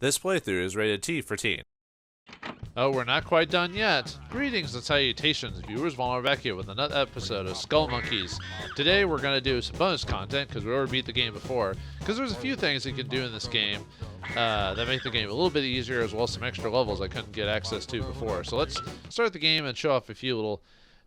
This playthrough is rated T for teen. Oh, we're not quite done yet. Greetings and salutations, viewers. Vauldemare back here with another episode of Skullmonkeys. Today we're going to do some bonus content, because we already beat the game before. Because there's a few things you can do in this game that make the game a little bit easier, as well as some extra levels I couldn't get access to before. So let's start the game and show off a few little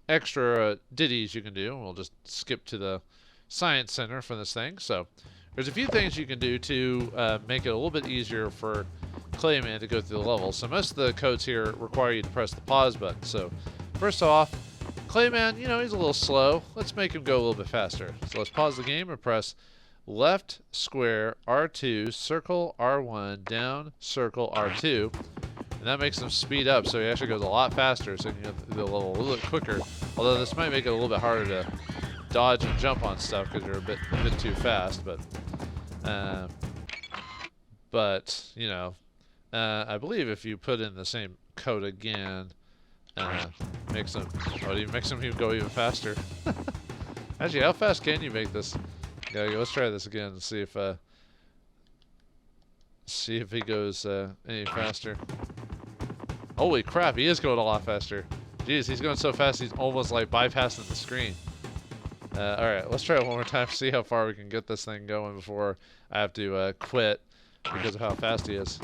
extra ditties you can do. We'll just skip to the Science Center for this thing. So there's a few things you can do to make it a little bit easier for Klaymen to go through the level. So most of the codes here require you to press the pause button. So first off, Clayman, he's a little slow. Let's make him go a little bit faster. So let's pause the game and press left square R2, circle R1, down, circle R2. And that makes him speed up, so he actually goes a lot faster, so you can get through the level a little bit quicker. Although this might make it a little bit harder to dodge and jump on stuff because you're a bit too fast. But I believe if you put in the same code again, makes him go even faster. Actually, how fast can you make this? Okay, let's try this again and see if he goes any faster. Holy crap, he is going a lot faster. Jeez, he's going so fast he's almost like bypassing the screen. Alright, let's try it one more time, see how far we can get this thing going before I have to quit because of how fast he is.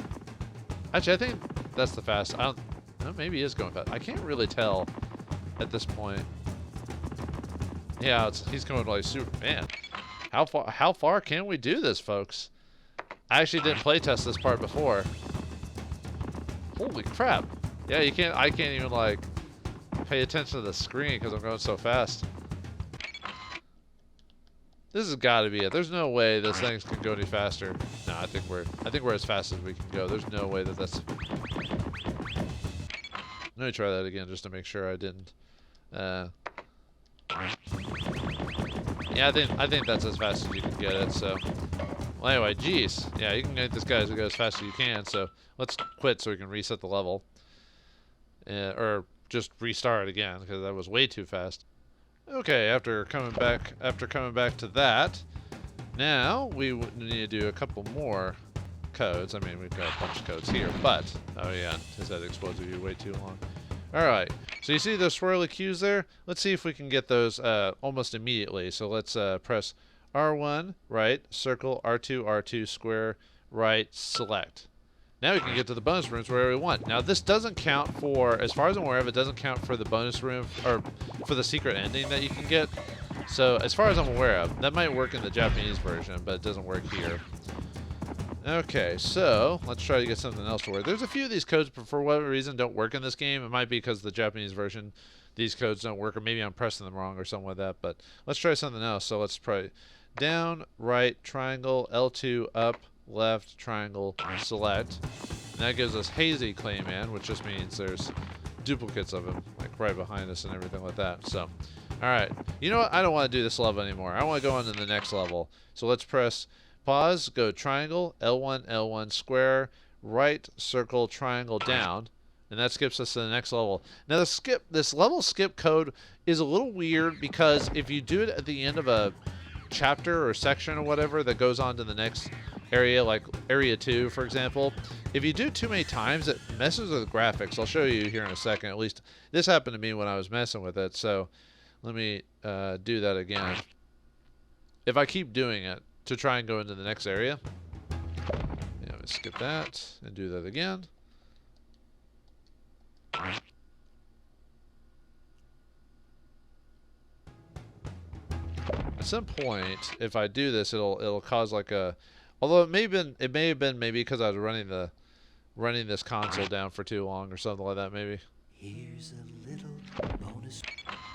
Actually, I think that's the fast. Maybe he is going fast. I can't really tell at this point. Yeah, he's going like super. Man, how far can we do this, folks? I actually didn't playtest this part before. Holy crap! Yeah, I can't even like pay attention to the screen because I'm going so fast. This has got to be it. There's no way this thing can go any faster. No, I think we're as fast as we can go. There's no way that's. Let me try that again just to make sure I didn't. Yeah, I think that's as fast as you can get it. So, well, anyway, geez, yeah, you can get this guy to go as fast as you can. So let's quit so we can reset the level, or just restart again because that was way too fast. Okay, after coming back to that, now we need to do a couple more codes. I mean, we've got a bunch of codes here, but oh yeah, his head explodes if you wait too long. All right, so you see those swirly cues there? Let's see if we can get those almost immediately. So let's press R1, right, circle, R2, R2, square, right, select. Now we can get to the bonus rooms wherever we want. Now this doesn't count for, as far as I'm aware of, it doesn't count for the bonus room, or for the secret ending that you can get. So as far as I'm aware of, that might work in the Japanese version, but it doesn't work here. Okay, so let's try to get something else to work. There's a few of these codes, for whatever reason, don't work in this game. It might be because the Japanese version, these codes don't work, or maybe I'm pressing them wrong or something like that. But let's try something else. So let's try down, right, triangle, L2, up, left, triangle, select. And that gives us hazy Clayman, which just means there's duplicates of him, like right behind us and everything like that. So, alright. You know what? I don't want to do this level anymore. I want to go on to the next level. So let's press pause, go triangle, L1, L1, square, right, circle, triangle, down. And that skips us to the next level. Now this level skip code is a little weird because if you do it at the end of a chapter or section or whatever that goes on to the next area, like area 2 for example, if you do too many times it messes with the graphics. I'll show you here in a second. At least this happened to me when I was messing with it, so let me do that again. If I keep doing it to try and go into the next area, yeah, let's skip that and do that again. At some point, if I do this, it'll cause like a. Although it may have been maybe because I was running this console down for too long or something like that maybe. Here's a little bonus.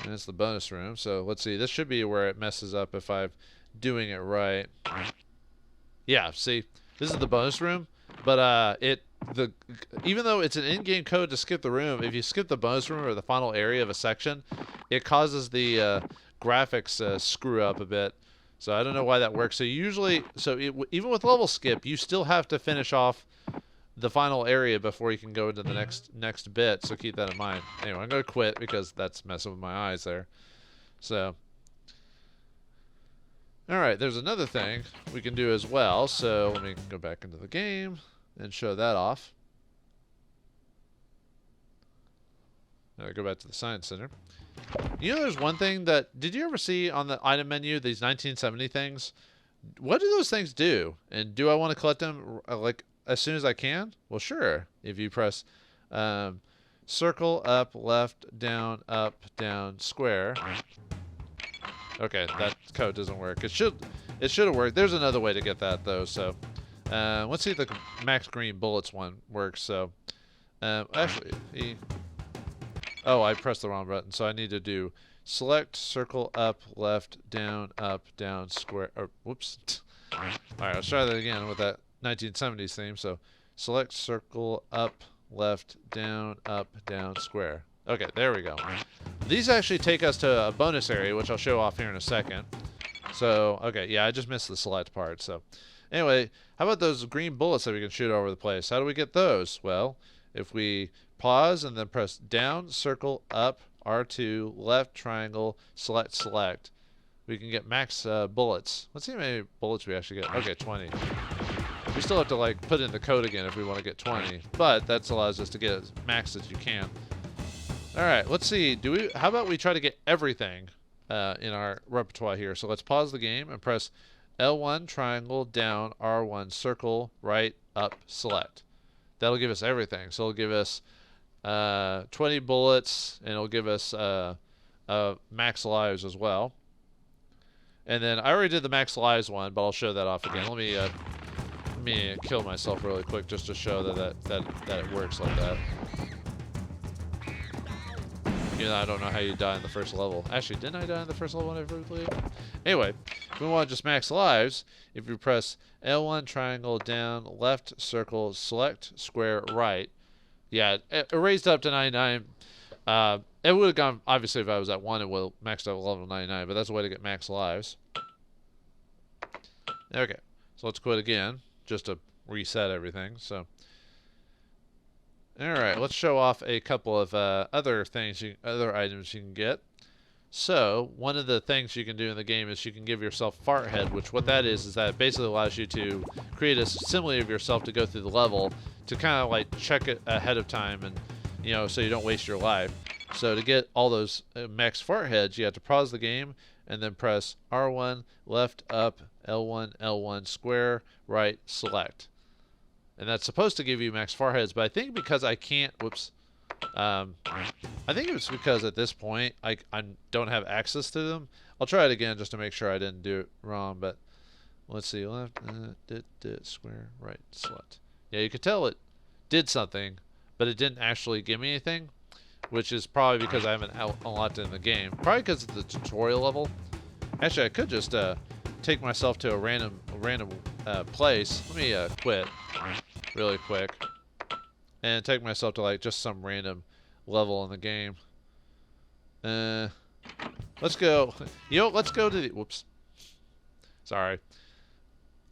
And it's the bonus room. So let's see. This should be where it messes up if I'm doing it right. Yeah. See, this is the bonus room, but even though it's an in-game code to skip the room, if you skip the bonus room or the final area of a section, it causes the graphics screw up a bit. So I don't know why that works. So usually, even with level skip, you still have to finish off the final area before you can go into the next bit. So keep that in mind. Anyway, I'm gonna quit because that's messing with my eyes there. So, all right, there's another thing we can do as well. So let me go back into the game. and show that off. Go back to the Science Center. You know, there's one thing that, did you ever see on the item menu, these 1970 things? What do those things do? And do I want to collect them like as soon as I can? Well, sure. If you press circle, up, left, down, square. Okay, that code doesn't work. It should have worked. There's another way to get that though. So let's see if the max green bullets one works. So actually, oh, I pressed the wrong button. So I need to do select, circle, up, left, down, square. Or whoops. All right, let's try that again with that 1970s theme. So select, circle, up, left, down, square. Okay, there we go. These actually take us to a bonus area, which I'll show off here in a second. So, okay, yeah, I just missed the select part. So, anyway, how about those green bullets that we can shoot over the place? How do we get those? Well, if we pause and then press down, circle, up, R2, left, triangle, select, we can get max bullets. Let's see how many bullets we actually get. Okay, 20. We still have to, like, put in the code again if we want to get 20, but that allows us to get as max as you can. All right, let's see. How about we try to get everything in our repertoire here? So let's pause the game and press L1, triangle, down, R1, circle, right, up, select. That'll give us everything. So it'll give us 20 bullets, and it'll give us max lives as well. And then I already did the max lives one, but I'll show that off again. Let me kill myself really quick just to show that it works like that. You know, I don't know how you die in the first level. Actually, didn't I die in the first level when I played? Anyway, if we want to just max lives, if you press L1, triangle, down, left, circle, select, square, right. Yeah, it raised up to 99. It would have gone, obviously, if I was at 1, it would have maxed out level 99, but that's a way to get max lives. Okay, so let's quit again, just to reset everything. So, all right, let's show off a couple of other items you can get. So, one of the things you can do in the game is you can give yourself fart head, which what that is that it basically allows you to create a simile of yourself to go through the level to kind of like check it ahead of time, and you know, so you don't waste your life. So to get all those max fart heads, you have to pause the game and then press R1, left, up, L1, square, right, select. And that's supposed to give you max fart heads, but I think because I can't, whoops, I think it's because at this point I don't have access to them. I'll try it again just to make sure I didn't do it wrong, but let's see, left, square, right, select. Yeah, you could tell it did something, but it didn't actually give me anything, which is probably because I haven't unlocked it in the game. Probably because of the tutorial level. Actually, I could just take myself to a random place. Let me quit really quick and take myself to like just some random level in the game. Let's go. You know, let's go to the. Whoops. Sorry.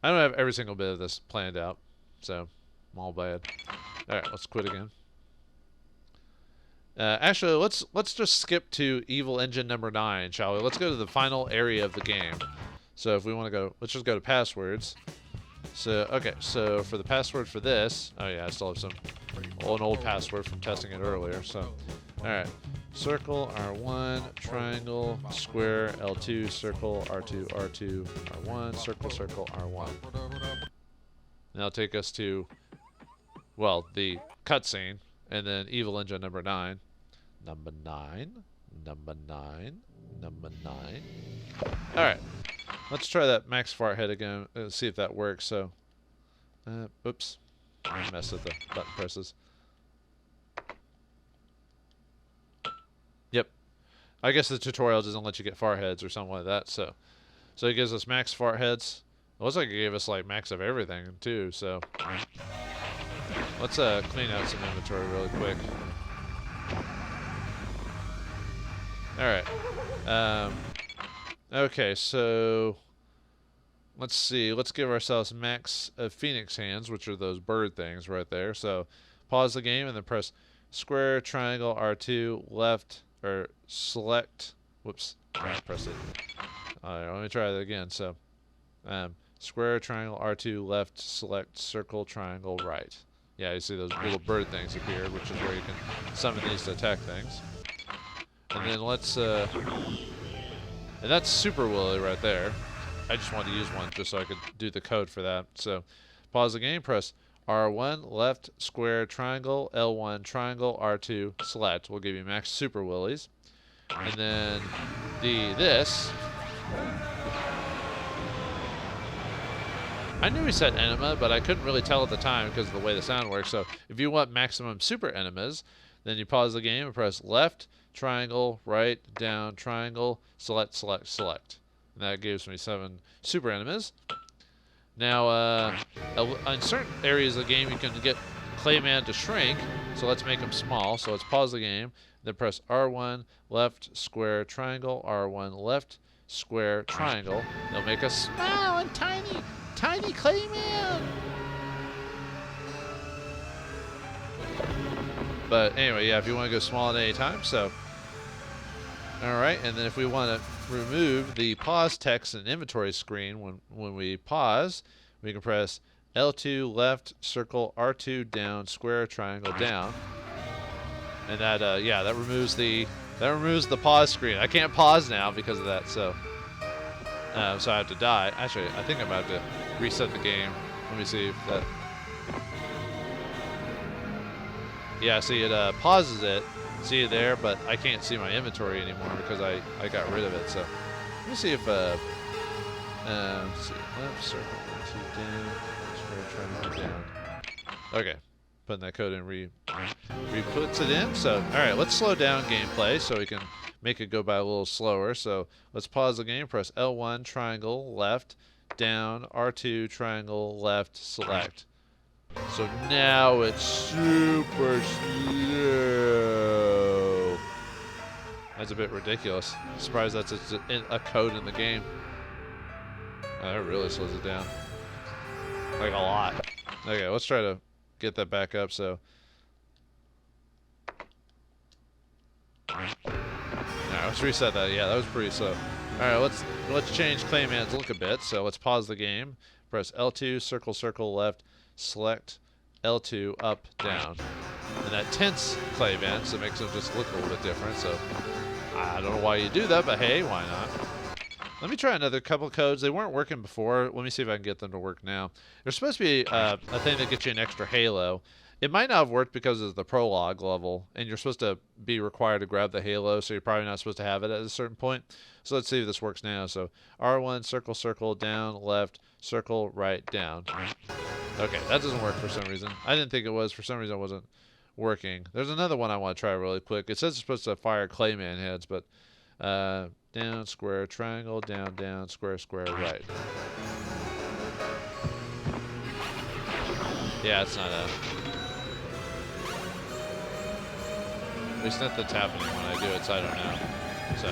I don't have every single bit of this planned out, so I'm all bad. All right, let's quit again. Actually, let's just skip to Evil Engine number 9, shall we? Let's go to the final area of the game. So if we want to go, let's just go to passwords. So, okay, so for the password for this, oh yeah, I still have an old password from testing it earlier, so, alright. Circle, R1, triangle, square, L2, circle, R2, R1, circle, R1. And that'll take us to, well, the cutscene, and then Evil Engine number 9. Number 9. Alright. Let's try that max fart head again. Let's see if that works. So, oops. I messed with the button presses. Yep. I guess the tutorial doesn't let you get fart heads or something like that. So it gives us max fart heads. It looks like it gave us like max of everything too. So let's clean out some inventory really quick. All right. Okay, so let's see. Let's give ourselves max Phoenix hands, which are those bird things right there. So pause the game and then press square, triangle, R2, left, or select. Whoops, I press it. All right, let me try that again. So square, triangle, R2, left, select, circle, triangle, right. Yeah, you see those little bird things appear, which is where you can summon these to attack things. And then let's, and that's Super Willy right there. I just wanted to use one just so I could do the code for that. So pause the game, press R1, left, square, triangle, L1, triangle, R2, select. We'll give you max Super Willies. And then this. I knew we said enema, but I couldn't really tell at the time because of the way the sound works. So if you want maximum super enemas, then you pause the game and press left, triangle, right, down, triangle, select, select, select. And that gives me 7 super enemas. Now, in certain areas of the game, you can get Clayman to shrink. So let's make him small. So let's pause the game, then press R1, left, square, triangle, R1, left, square, triangle. They'll make us small and tiny. Tiny Clayman! But anyway, yeah, if you want to go small at any time, so. Alright, and then if we want to remove the pause text and inventory screen when we pause, we can press L2 left, circle, R2 down, square, triangle, down. And that, yeah, that removes the pause screen. I can't pause now because of that, so I have to die. Actually, I think I'm about to reset the game. Let me see if that. Yeah, see, it pauses it. See it there, but I can't see my inventory anymore because I got rid of it. So let me see if let's see, left circle, down, square, triangle, down. Okay, putting that code in, re-puts it in. So all right, let's slow down gameplay so we can make it go by a little slower. So let's pause the game, press L1, triangle, left, down, R2, triangle, left, select. So now it's super slow. That's a bit ridiculous. Surprised that's a code in the game. Oh, that really slows it down. Like a lot. Okay, let's try to get that back up, so. Alright, let's reset that. Yeah, that was pretty slow. Alright, let's change Clayman's look a bit. So let's pause the game. Press L2, circle, circle, left, select, L2, up, down. And that tense Clayman, so it makes them just look a little bit different. So I don't know why you do that, but hey, why not? Let me try another couple codes. They weren't working before. Let me see if I can get them to work now. There's supposed to be a thing that gets you an extra halo. It might not have worked because of the prologue level, and you're supposed to be required to grab the halo, so you're probably not supposed to have it at a certain point. So let's see if this works now. So R1, circle, circle, down, left, circle, right, down. Okay, that doesn't work for some reason. I didn't think it was. For some reason, it wasn't working. There's another one I want to try really quick. It says it's supposed to fire Clayman heads, but down, square, triangle, down, down, square, square, right. Yeah, it's not a. At least not that's happening when I do it, so I don't know. So.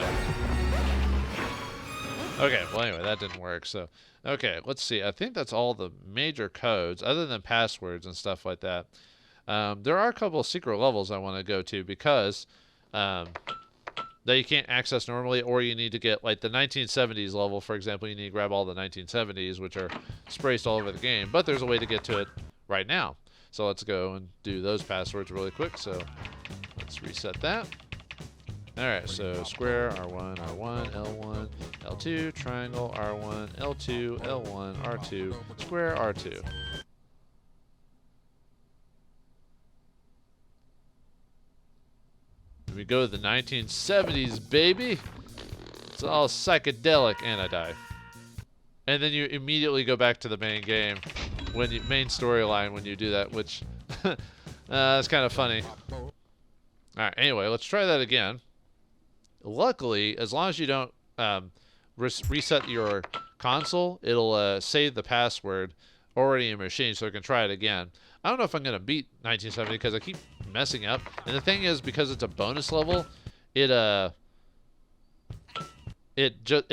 Okay, well anyway, that didn't work, so. Okay, let's see. I think that's all the major codes, other than passwords and stuff like that. There are a couple of secret levels I want to go to because that you can't access normally, or you need to get, like the 1970s level, for example, you need to grab all the 1970s, which are spaced all over the game, but there's a way to get to it right now. So let's go and do those passwords really quick. So let's reset that. Alright, so square, R1, R1, L1, L2, triangle, R1, L2, L1, R2, square, R2. We go to the 1970s, baby! It's all psychedelic, and I die. And then you immediately go back to the main game, main storyline when you do that, which that's kind of funny. Alright, anyway, let's try that again. Luckily, as long as you don't reset your console, it'll save the password already in your machine so it can try it again. I don't know if I'm going to beat 1970 because I keep messing up. And the thing is, because it's a bonus level, it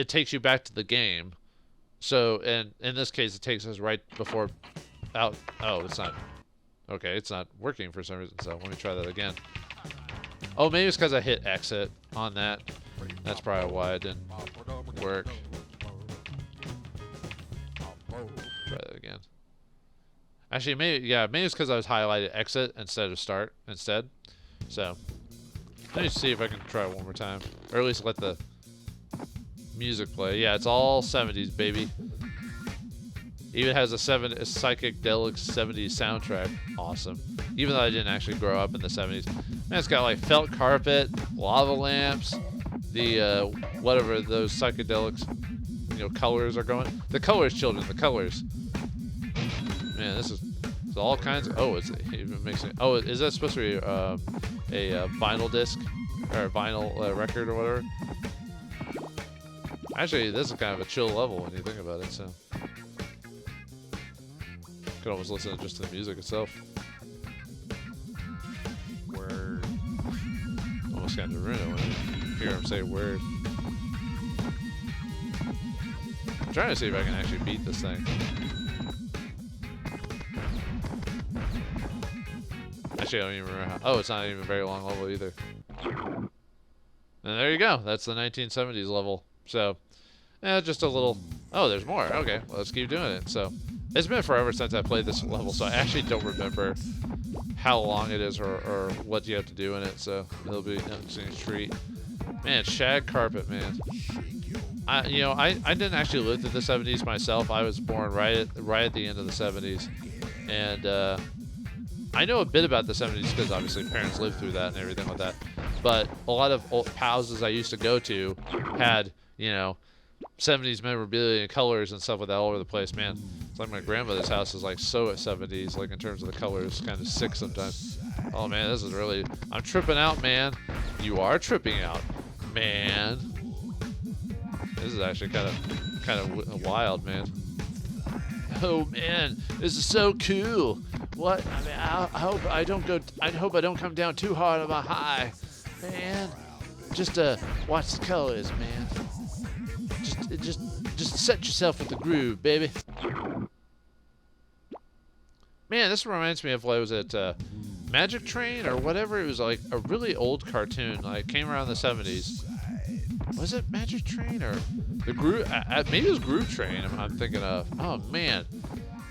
takes you back to the game. So, and in this case, it takes us right before out. Oh, it's not. Okay, it's not working for some reason. So let me try that again. Oh, maybe it's because I hit exit on that. That's probably why it didn't work. Actually, maybe it's because I was highlighted exit instead of start instead. So let me see if I can try it one more time, or at least let the music play. Yeah, it's all 70s, baby. Even has a psychedelic 70s soundtrack. Awesome. Even though I didn't actually grow up in the 70s. Man, it's got like felt carpet, lava lamps, the whatever those psychedelics, colors are going. The colors, children, the colors. Man, this is all kinds of. Oh, it even makes it. Oh, is that supposed to be a vinyl disc or a vinyl record or whatever? Actually, this is kind of a chill level when you think about it. So, could almost listen just to the music itself. Word. Almost kind of ruin it when you hear him say word. I'm trying to see if I can actually beat this thing. Actually, I don't even remember how. Oh, it's not even a very long level either. And there you go. That's the 1970s level. So, just a little. Oh, there's more. Okay, well, let's keep doing it. So, it's been forever since I played this level, so I actually don't remember how long it is or what you have to do in it. So, it'll be an interesting treat. Man, shag carpet, man. I didn't actually live through the 70s myself. I was born right at the end of the 70s, and I know a bit about the 70s because obviously parents lived through that and everything like that. But a lot of old houses I used to go to had 70s memorabilia and colors and stuff like that all over the place. Man, it's like my grandmother's house is like so at 70s, like in terms of the colors, kind of sick sometimes. Oh man, this is really. I'm tripping out, man. You are tripping out, man. This is actually kind of wild, man. Oh man, this is so cool. What? I mean, I hope I don't come down too hard on my high, man. Just watch the colors, man. Just set yourself with the groove, baby. Man, this reminds me of what was it, Magic Train or whatever. It was like a really old cartoon. Like came around the 70s. Was it Magic Train or the Groove? Maybe it was Groove Train. I'm thinking of. Oh man,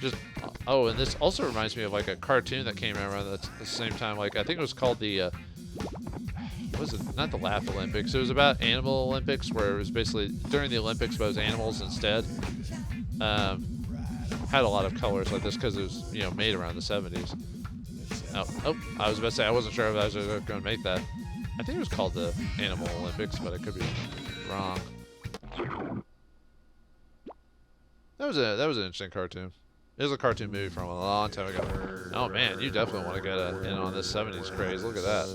and this also reminds me of like a cartoon that came out around the same time. Like I think it was called the. Was it not the Laugh Olympics? It was about Animal Olympics, where it was basically during the Olympics, but it was animals instead. Had a lot of colors like this because it was made around the 70s. Oh, I was about to say I wasn't sure if I was going to make that. I think it was called the Animal Olympics, but I could be wrong. That was an interesting cartoon. It was a cartoon movie from a long time ago. Oh man, you definitely want to get in on this 70s craze. Look at that.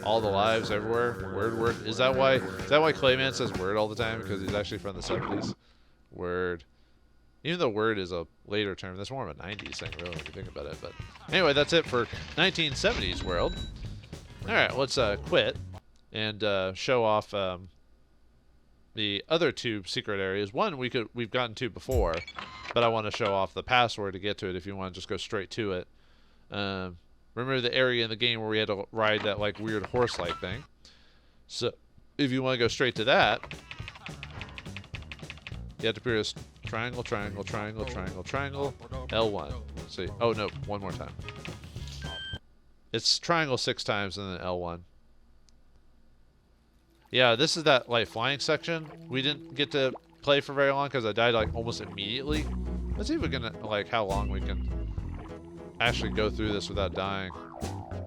All the lives everywhere. Word. Is that why Klayman says word all the time? Because he's actually from the 70s? Word. Even though word is a later term, that's more of a 90s thing, really, when you think about it. But anyway, that's it for 1970s world. All right, let's quit and show off the other two secret areas. One we've gotten to before, but I want to show off the password to get to it. If you want to just go straight to it, remember the area in the game where we had to ride that like weird horse-like thing. So if you want to go straight to that, you have to press triangle, L1. Let's see. Oh no, one more time. It's triangle 6 times and then L1. Yeah, this is that like flying section. We didn't get to play for very long because I died like almost immediately. Let's see if we can like how long we can actually go through this without dying.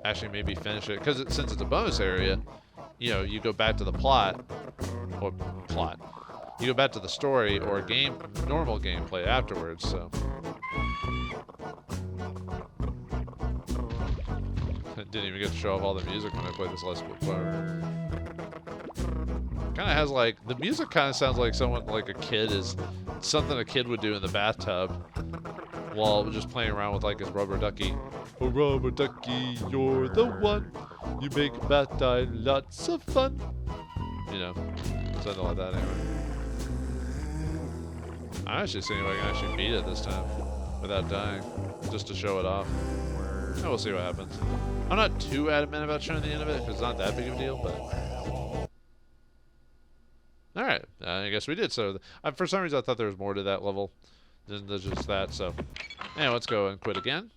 Actually, maybe finish it because since it's a bonus area, you go back to the plot. You go back to the story or normal gameplay afterwards. So. I didn't even get to show off all the music when I played this last part. Kind of has like the music kind of sounds like like a kid something a kid would do in the bathtub while just playing around with like his rubber ducky. Oh rubber ducky, you're the one. You make bath time lots of fun. Something like that anyway. I'm actually seeing if I can actually beat it this time without dying, just to show it off. And we'll see what happens. I'm not too adamant about showing the end of it because it's not that big of a deal, but. Alright, I guess we did. So, for some reason, I thought there was more to that level than just that. So, anyway, let's go and quit again.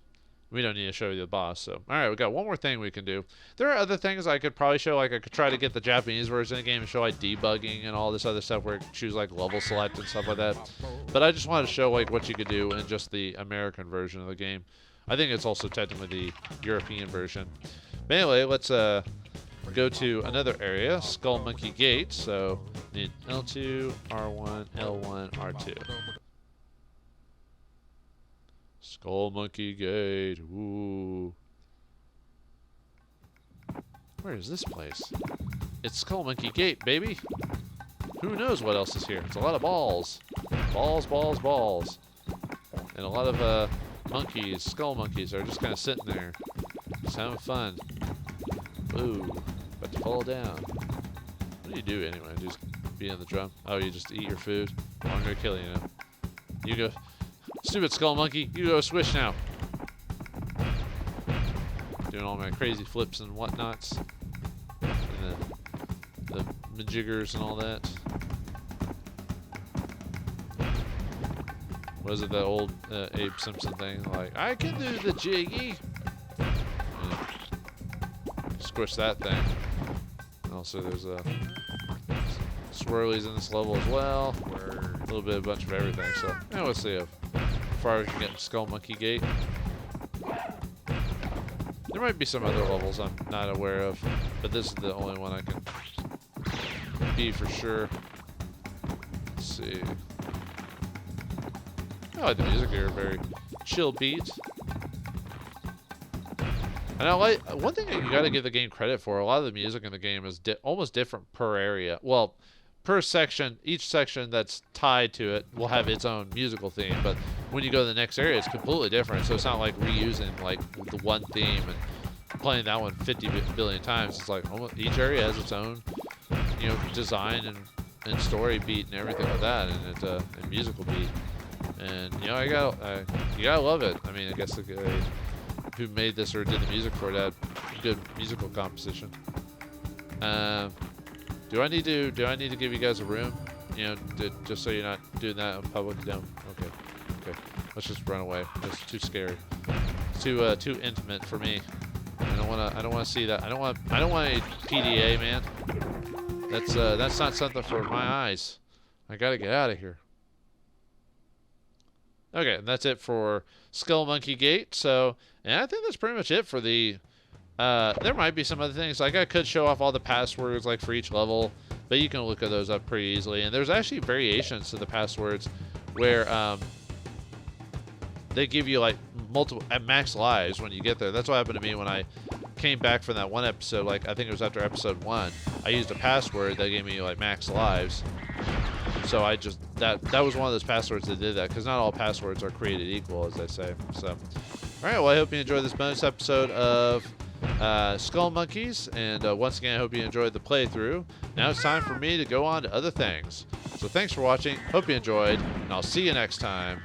We don't need to show you the boss. So, all right, we got one more thing we can do. There are other things I could probably show. Like I could try to get the Japanese version of the game and show like debugging and all this other stuff where you choose like level select and stuff like that. But I just wanted to show like what you could do in just the American version of the game. I think it's also technically the European version. But anyway, let's go to another area, Skullmonkey Gate. So need L2, R1, L1, R2. Skullmonkey Gate. Ooh. Where is this place? It's Skullmonkey Gate, baby. Who knows what else is here? It's a lot of balls. Balls, balls, balls. And a lot of monkeys, skull monkeys, are just kind of sitting there. Just having fun. Ooh. About to fall down. What do you do anyway? Just be in the drum? Oh, you just eat your food? Well, I'm gonna kill you now. You go. Stupid skull monkey, you go swish now. Doing all my crazy flips and whatnots. And the majiggers and all that. What is it, that old Abe Simpson thing? Like, I can do the jiggy. Yeah. Squish that thing. And also, there's swirlies in this level as well. A little bit, a bunch of everything. So, yeah, let's see how far we can get in Skull Monkey Gate. There might be some other levels I'm not aware of, but this is the only one I can be for sure. Let's see. I like the music here, very chill beat. And I like, one thing that you gotta give the game credit for, a lot of the music in the game is almost different per area. Well, per section, each section that's tied to it will have its own musical theme, but when you go to the next area, it's completely different. So it's not like reusing like the one theme and playing that one 50 billion times. It's like almost each area has its own, you know, design and story beat and everything like that, and musical beat. And you know, you gotta love it. I mean, I guess the guy who made this or did the music for it had good musical composition. Do I need to give you guys a room? You know, just so you're not doing that in public? No. Okay. Let's just run away. It's too scary. It's too intimate for me. I don't wanna see that. I don't want a PDA, man. That's not something for my eyes. I gotta get out of here. Okay, and that's it for Skull Monkey Gate. So, and I think that's pretty much it for the. There might be some other things. Like I could show off all the passwords like for each level, but you can look at those up pretty easily. And there's actually variations to the passwords where they give you like multiple at max lives when you get there. That's what happened to me when I came back from that one episode. Like I think it was after episode 1. I used a password that gave me like max lives. So I just that was one of those passwords that did that, because not all passwords are created equal, as they say. So, all right. Well, I hope you enjoyed this bonus episode of Skull Monkeys, and once again, I hope you enjoyed the playthrough. Now it's time for me to go on to other things. So thanks for watching. Hope you enjoyed, and I'll see you next time.